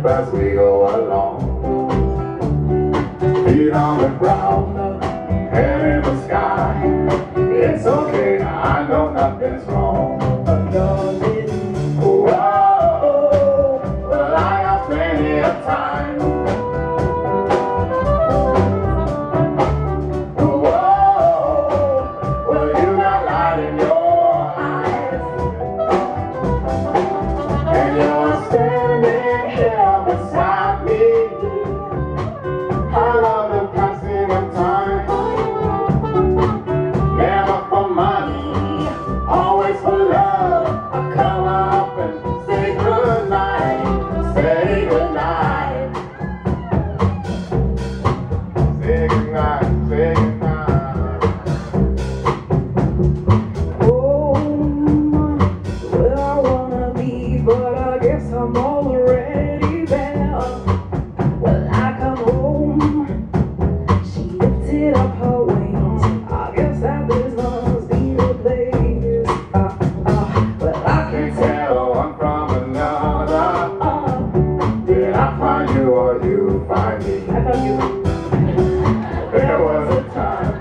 As we go along, feet on the ground, head in the sky. It's okay, I know nothing's wrong. Whoa, well, I got plenty of time. Whoa, well, you got light in your eyes, and you're standing here beside me. I love the passing of time. Never for money, always for love. I come up and say goodnight, say goodnight, say goodnight, say goodnight. Home, where I wanna be, but I guess I'm already there. Well, I come home, she lifted up her wings. I guess that this must be the place. Well, I can Tell one from another. Did I find you or you find me? I found you. There was a time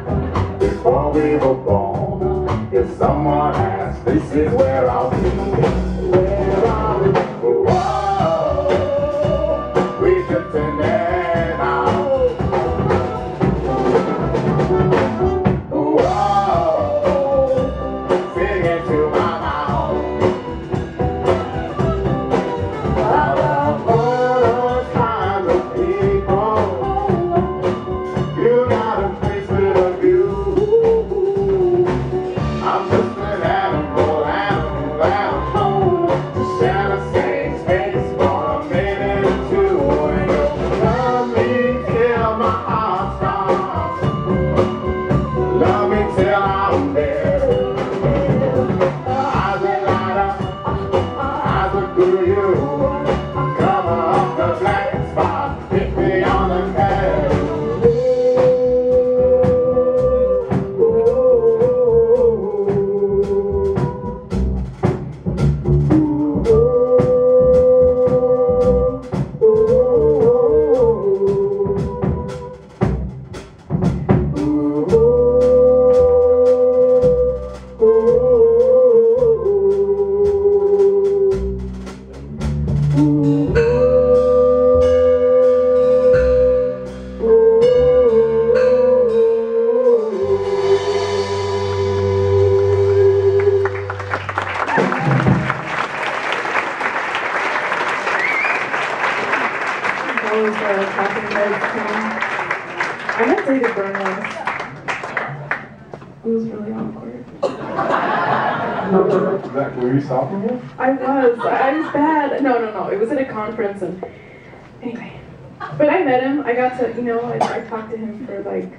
before we were born. If someone asked, this is where I'll be. Where I'll be. Whoa, we drifting in out. Whoa, singing to my mouth. I love all those kinds of people. You got a place with a view. I'm just an animal, to share the same space for a minute or two. And you love me till my heart stops. Love me till I'm there. Eyes that light up, eyes that do you. Cover up the black spot, hit me on the head. That was Talking Heads song. I met David Byrne once. It was really awkward. Were you sophomore? I was bad. No. It was at a conference, and anyway. But I met him. I got to, I talked to him for like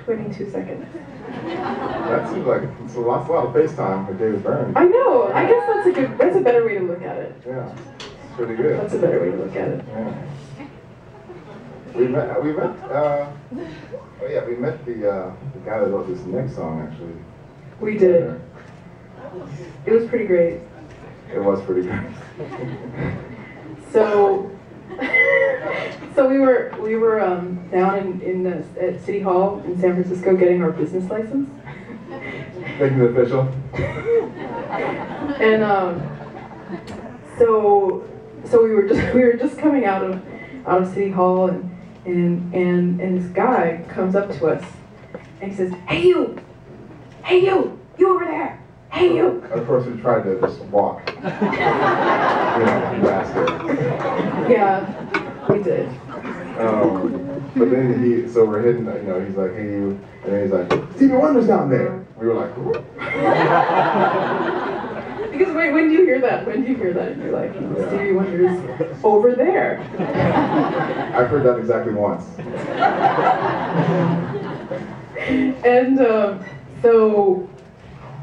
22 seconds. That seems like it's a lot of FaceTime with David Byrne. I know. I guess that's a better way to look at it. Yeah, it's pretty good. That's a better way to look at it. Yeah. We met the guy that wrote this next song actually. We did. It was pretty great. It was pretty good. So we were down at City Hall in San Francisco getting our business license. Making it official. And so we were just coming out of City Hall, and this guy comes up to us and he says, "Hey you over there, hey you." Of course, we tried to just walk. Bastard. Yeah, we did. But then so we're hitting, he's like, "Hey you," and then he's like, "Stevie Wonder's down there." We were like, "Who?" Because wait, when do you hear that? When do you hear that? And you're like, oh, Stevie Wonder's over there. I've heard that exactly once. And so,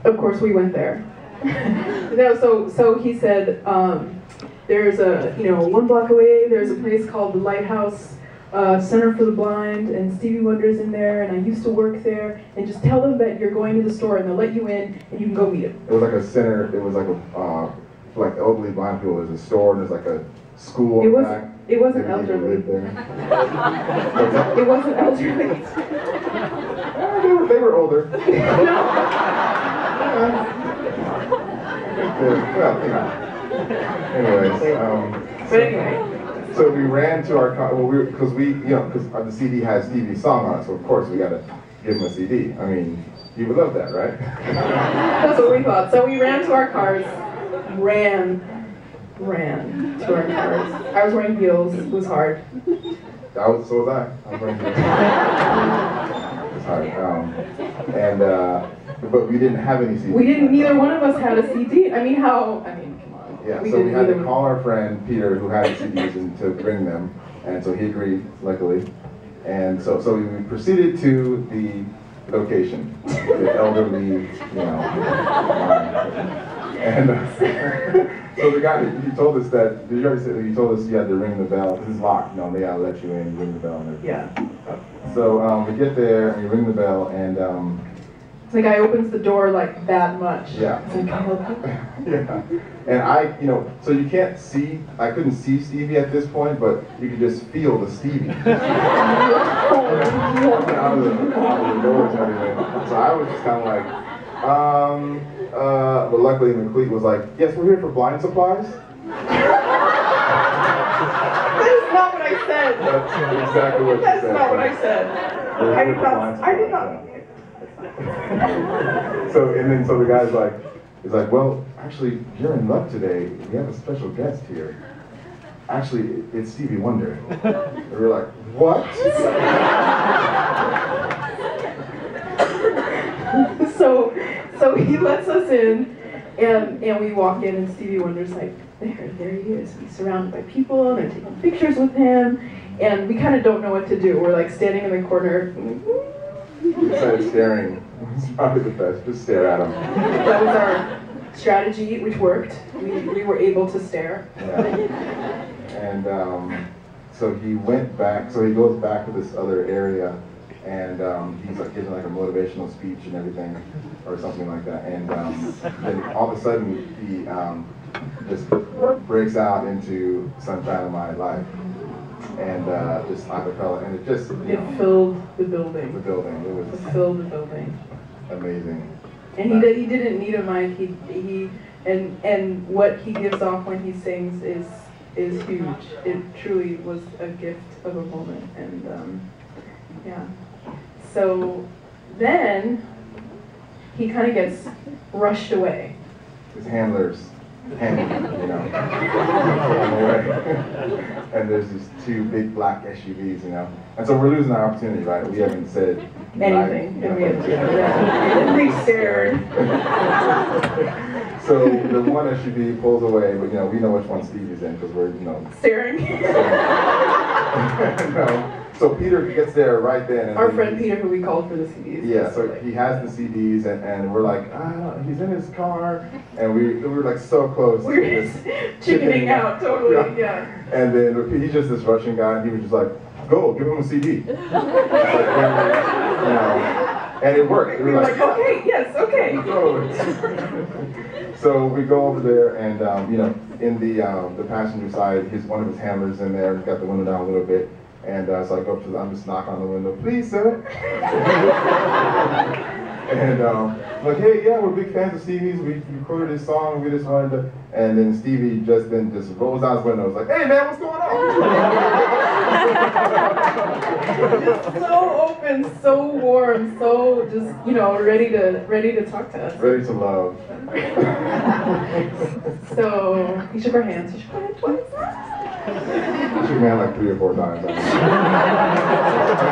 of course, we went there. No, so he said, there's a, 1 block away, there's a place called the Lighthouse Center for the Blind, and Stevie Wonder's in there, and I used to work there, and just tell them that you're going to the store, and they'll let you in, and you can go meet him. It was like a center, it was like a, for like elderly blind people, there's a store, and there's like a school. It wasn't Maybe elderly. people lived there. It wasn't elderly. They were older. Well, anyways, But anyway. so we ran to our car, well, because the CD has Stevie's song on it, so of course we gotta give him a CD. I mean, you would love that, right? That's what we thought. So we ran to our cars, ran to our cars. I was wearing heels, it was hard. So was I. I was wearing heels. It was hard. But we didn't have any CDs. Neither one of us had a CD. Come on. Yeah, so we had to call our friend Peter, who had CDs, and to bring them, and so he agreed, luckily. And so we proceeded to the location, the elderly, and so the guy, he told us that, did you already say that he told us you had to ring the bell? This is locked, they gotta let you in, ring the bell and everything. Yeah. So we get there, and we ring the bell, and the guy opens the door like that much. Yeah. He's like, can I help you? Yeah. And so you can't see, I couldn't see Stevie at this point, but you could just feel the Stevie. out of the doors and everything. So I was just kind of like, but luckily McLeod was like, yes, we're here for blind supplies. That's not what I said. That's exactly what you said. That's not what I said. I did not. So the guy's like, he's like, well, actually, you're in luck today. We have a special guest here. Actually, it's Stevie Wonder. And we were like, what? So he lets us in, and we walk in, and Stevie Wonder's like, there he is. He's surrounded by people, and they're taking pictures with him, and we kind of don't know what to do. We're like standing in the corner. We decided staring. It's probably the best. Just stare at him. That was our strategy, which worked. We were able to stare. Yeah. And so he went back. So he goes back to this other area, and he's like giving like a motivational speech and everything, or something like that. And then all of a sudden he just breaks out into "Sunshine of My Life." And just acapella, and it just it filled the building. The building. It was filled the building. Amazing. And he didn't need a mic. And what he gives off when he sings is huge. It truly was a gift of a moment. And yeah. So then he kind of gets rushed away. His handlers. And there's these 2 big black SUVs, and so we're losing our opportunity, right? We haven't said anything, and we stared. So the one SUV pulls away, but we know which one Stevie's in because we're staring. So Peter gets there right then. And our friend Peter, who we called for the CDs. Yeah, so he has the CDs, and we're like, he's in his car, and we were like so close. We were just chickening out, totally, yeah. And then he's just this Russian guy, and he was just like, go, give him a CD. And it worked. We were like, okay, yes, okay. So we go over there, and in the passenger side, one of his handlers in there, got the window down a little bit. And so I go up to I'm just knock on the window, please, sir. And I'm like, hey, yeah, we're big fans of Stevie's. We recorded this song. We just wanted to. And then Stevie just rolls down his window. It's like, hey, man, what's going on? So open, so warm, so just ready to talk to us. Ready to love. So he shook our hands. He shook our hand twice. He shook my hand like 3 or 4 times. I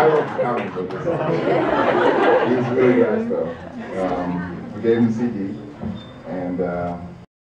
wasn't counting, but he's really nice though. We gave him the CD, and